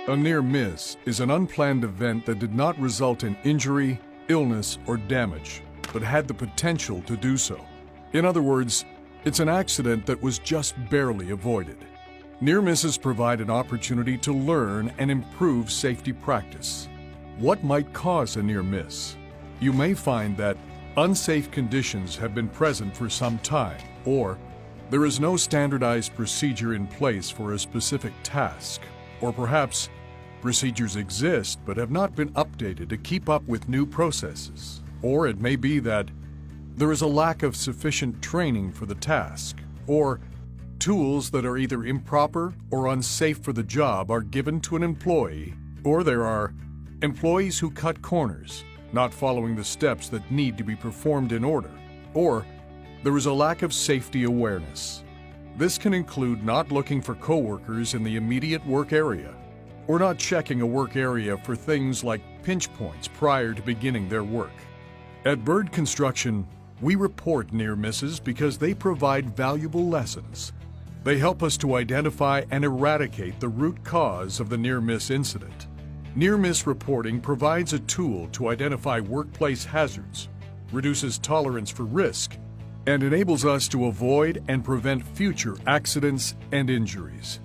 A near miss is an unplanned event that did not result in injury, illness, or damage, but had the potential to do so. In other words, it's an accident that was just barely avoided. Near misses provide an opportunity to learn and improve safety practice. What might cause a near miss? You may find that unsafe conditions have been present for some time, or there is no standardized procedure in place for a specific task, or perhaps procedures exist but have not been updated to keep up with new processes. Or it may be that there is a lack of sufficient training for the task, or tools that are either improper or unsafe for the job are given to an employee, or there are employees who cut corners, not following the steps that need to be performed in order, or there is a lack of safety awareness. This can include not looking for coworkers in the immediate work area, or not checking a work area for things like pinch points prior to beginning their work. At Bird Construction, we report near misses because they provide valuable lessons. They help us to identify and eradicate the root cause of the near miss incident. Near miss reporting provides a tool to identify workplace hazards, reduces tolerance for risk, and enables us to avoid and prevent future accidents and injuries.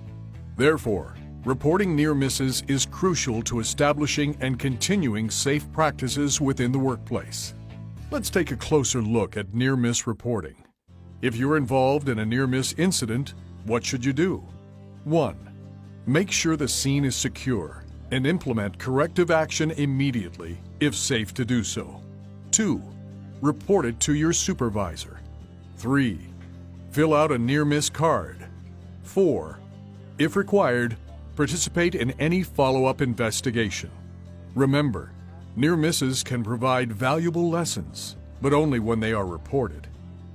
Therefore, reporting near misses is crucial to establishing and continuing safe practices within the workplace. Let's take a closer look at near miss reporting. If you're involved in a near miss incident, what should you do? 1. Make sure the scene is secure and implement corrective action immediately if safe to do so. 2. Report it to your supervisor. 3. Fill out a near miss card. 4. If required, participate in any follow-up investigation. Remember, near misses can provide valuable lessons, but only when they are reported.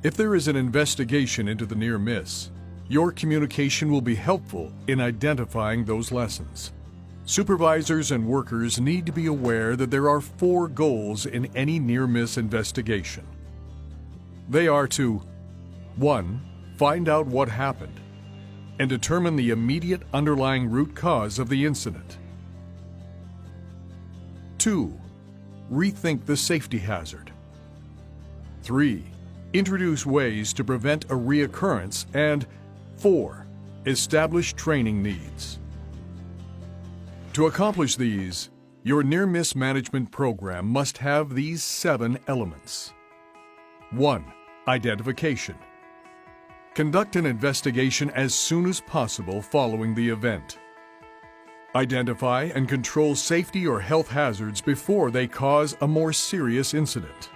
If there is an investigation into the near miss, your communication will be helpful in identifying those lessons. Supervisors and workers need to be aware that there are 4 goals in any near miss investigation. They are to 1. Find out what happened and determine the immediate underlying root cause of the incident. 2. Rethink the safety hazard. 3. Introduce ways to prevent a reoccurrence. And 4. Establish training needs. To accomplish these, your near-miss management program must have these 7 elements. 1. Identification. Conduct an investigation as soon as possible following the event. Identify and control safety or health hazards before they cause a more serious incident.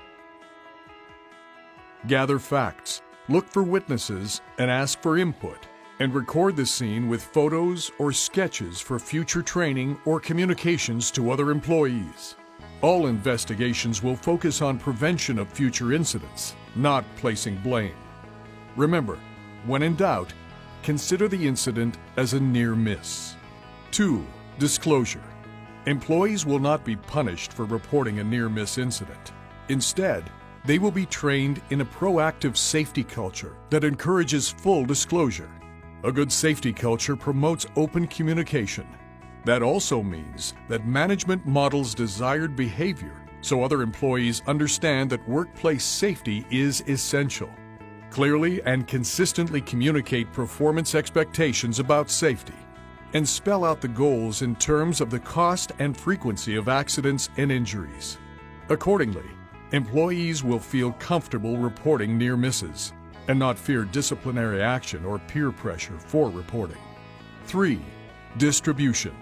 Gather facts, look for witnesses, and ask for input, and record the scene with photos or sketches for future training or communications to other employees. All investigations will focus on prevention of future incidents, not placing blame. Remember, when in doubt, consider the incident as a near miss. 2. Disclosure. Employees will not be punished for reporting a near miss incident. Instead, they will be trained in a proactive safety culture that encourages full disclosure. A good safety culture promotes open communication. That also means that management models desired behavior so other employees understand that workplace safety is essential. Clearly and consistently communicate performance expectations about safety, and spell out the goals in terms of the cost and frequency of accidents and injuries. Accordingly, employees will feel comfortable reporting near misses and not fear disciplinary action or peer pressure for reporting. 3. Distribution.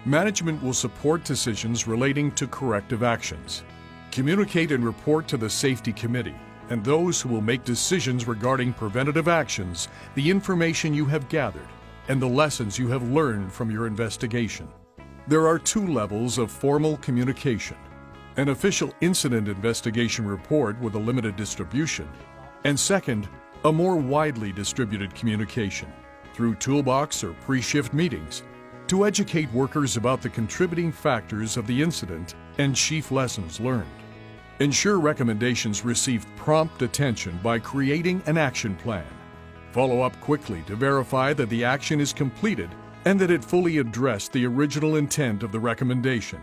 Management will support decisions relating to corrective actions. Communicate and report to the Safety Committee and those who will make decisions regarding preventative actions the information you have gathered and the lessons you have learned from your investigation. There are 2 levels of formal communication: an official incident investigation report with a limited distribution, and second, a more widely distributed communication through toolbox or pre-shift meetings to educate workers about the contributing factors of the incident and chief lessons learned. Ensure recommendations receive prompt attention by creating an action plan. Follow up quickly to verify that the action is completed and that it fully addressed the original intent of the recommendation.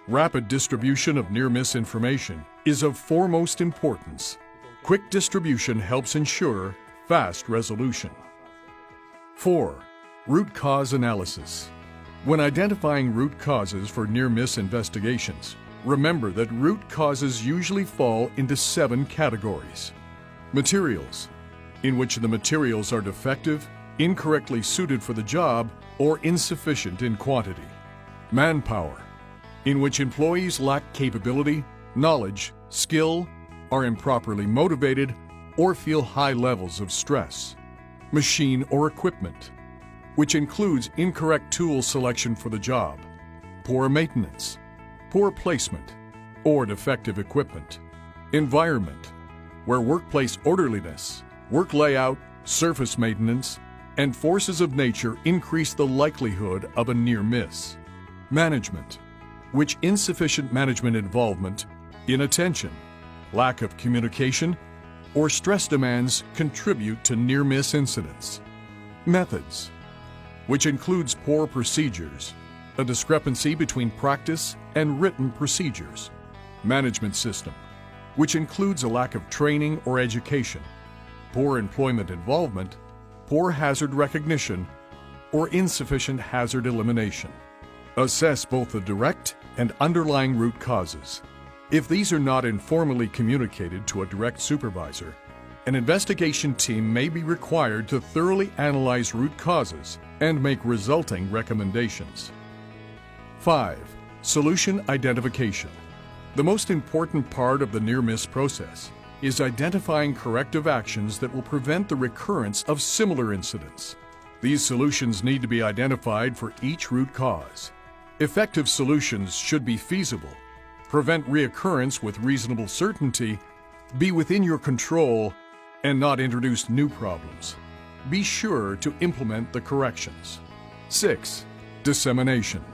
Rapid distribution of near-miss information is of foremost importance. Quick distribution helps ensure fast resolution. 4. Root cause analysis. When identifying root causes for near-miss investigations, remember that root causes usually fall into 7 categories. Materials, in which the materials are defective, incorrectly suited for the job, or insufficient in quantity. Manpower, in which employees lack capability, knowledge, skill, are improperly motivated, or feel high levels of stress. Machine or equipment, which includes incorrect tool selection for the job, poor maintenance, poor placement, or defective equipment. Environment, where workplace orderliness, work layout, surface maintenance, and forces of nature increase the likelihood of a near miss. Management, which insufficient management involvement, inattention, lack of communication, or stress demands contribute to near-miss incidents. Methods, which includes poor procedures, a discrepancy between practice and written procedures. Management system, which includes a lack of training or education, poor employment involvement, poor hazard recognition, or insufficient hazard elimination. Assess both the direct and underlying root causes. If these are not informally communicated to a direct supervisor, an investigation team may be required to thoroughly analyze root causes and make resulting recommendations. 5. Solution identification. The most important part of the near-miss process is identifying corrective actions that will prevent the recurrence of similar incidents. These solutions need to be identified for each root cause. Effective solutions should be feasible, prevent reoccurrence with reasonable certainty, be within your control, and not introduce new problems. Be sure to implement the corrections. 6. Dissemination.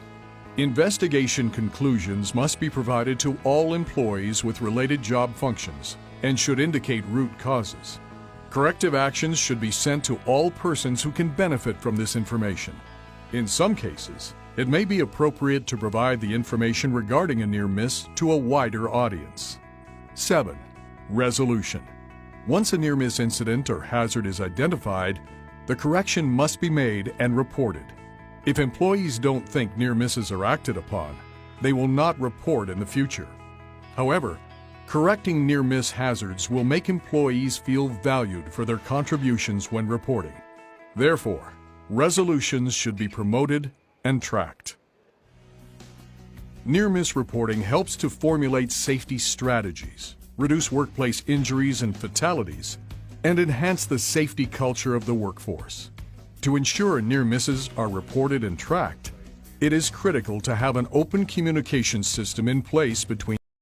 Investigation conclusions must be provided to all employees with related job functions and should indicate root causes. Corrective actions should be sent to all persons who can benefit from this information. In some cases, it may be appropriate to provide the information regarding a near miss to a wider audience. 7. Resolution. Once a near miss incident or hazard is identified, the correction must be made and reported. If employees don't think near misses are acted upon, they will not report in the future. However, correcting near miss hazards will make employees feel valued for their contributions when reporting. Therefore, resolutions should be promoted and tracked. Near-miss reporting helps to formulate safety strategies, reduce workplace injuries and fatalities, and enhance the safety culture of the workforce. To ensure near misses are reported and tracked, it is critical to have an open communication system in place between